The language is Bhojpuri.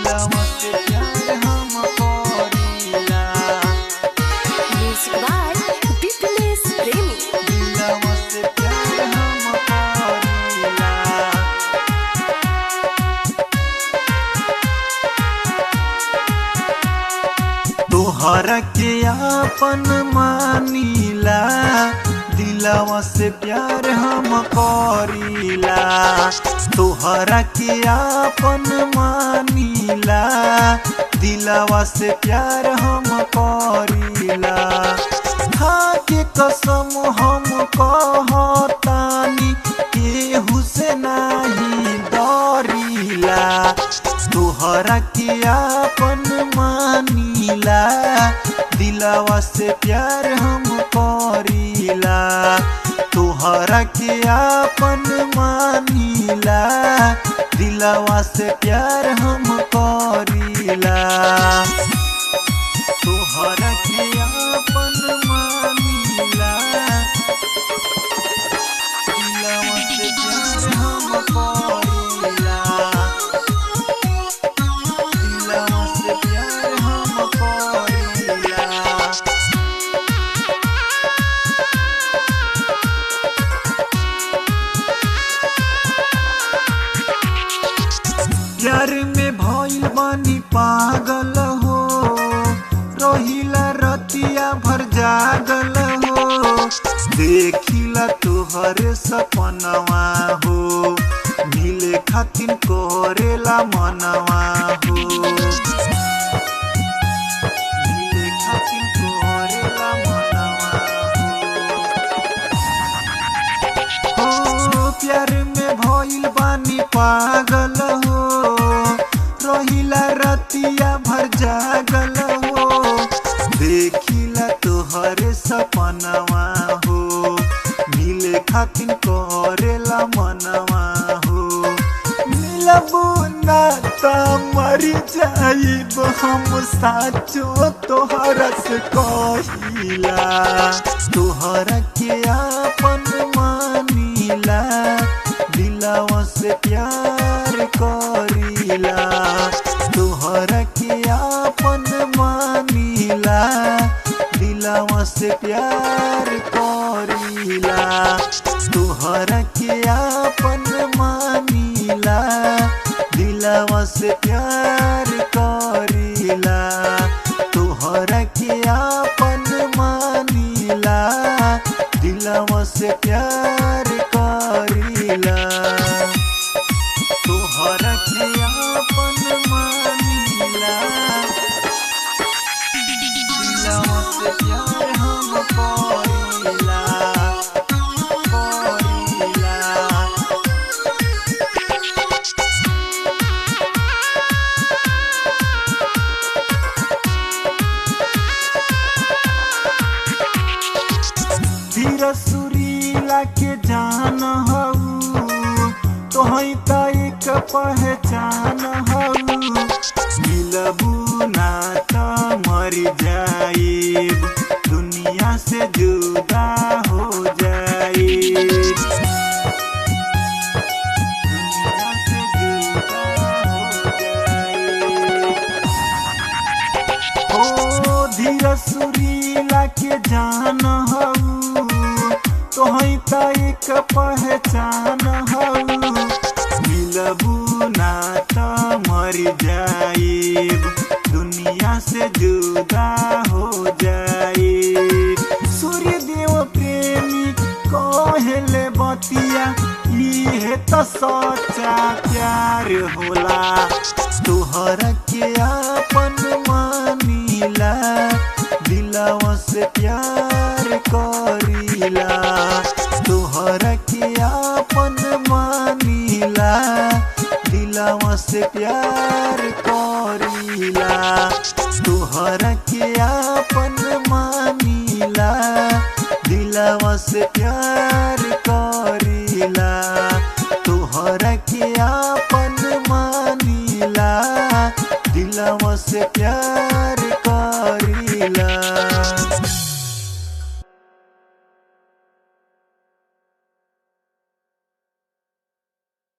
दिलवा से प्यार हम करीला। Music by Bipnesh Premi. दिलवा से प्यार हम करीला। तोहरा के आपन मानीला, दिलवा से प्यार हम करीला। तोहरा के आपन मानीला, दिलवा से प्यार हम करीला। हाँ के कसम हम कहतानी, केहू से नहीं डरीला। तोहरा के आपन मानीला, दिलवा से प्यार हम करीला। तोहरा के आपन मानीला, दिलवा से प्यार हम करीला। तोहरा के आपन मानीला, दिलवा से प्यार हम करीला। दिलवा से प्यार हम करीला। प्यार में भइल बानी पागल हो, रहिला रतिया भर जागल हो। देखिला तोहर सपनवा हो, मिले खातिर करेला मनवा हो। मिले खातिर करेला मनवा हो। प्यार में भइल बानी पागल हो, रहिला रतिया भर जागल हो। देखिला तोहर सपनवा हो, मिले खातिर करेला मनवा हो। मिलबू ना त मर जाइब हम, साचो तोहरा से कहिला। तोहरा के आपन मानीला, दिलवा से प्यार करीला। तोहरा के आपन मानीला, दिलवा से प्यार करीला। तोहरा के आपन मानीला, दिलवा से प्यार करीला। तोहरा के आपन मानीला, दिलवा से प्यार करीला। तोहरा के आपन मानीला, दिलवा से प्यार हम करीला। करीला। धीर सुरीला के जान हऊ, तोहई त एक पहचान हऊ। मिलबू ना त मर जाइब, दुनिया से जुदा हो जाइब। दुनिया से जुदा हो जाइब। ओ धीर सुरीला के जान हऊ, तोहई त एक पहचान हऊ। मिलबू ना त मर जाइब, दुनिया से जुदा हो जाइब। सूर्यदेव प्रेमी कहेले बतिया, इहे त सच्चा प्यार होला। तोहरा के आपन मानीला, दिलवा से प्यार करीला। तोहरा के आपन मानीला, दिलवा से प्यार करीला। तोहरा के आपन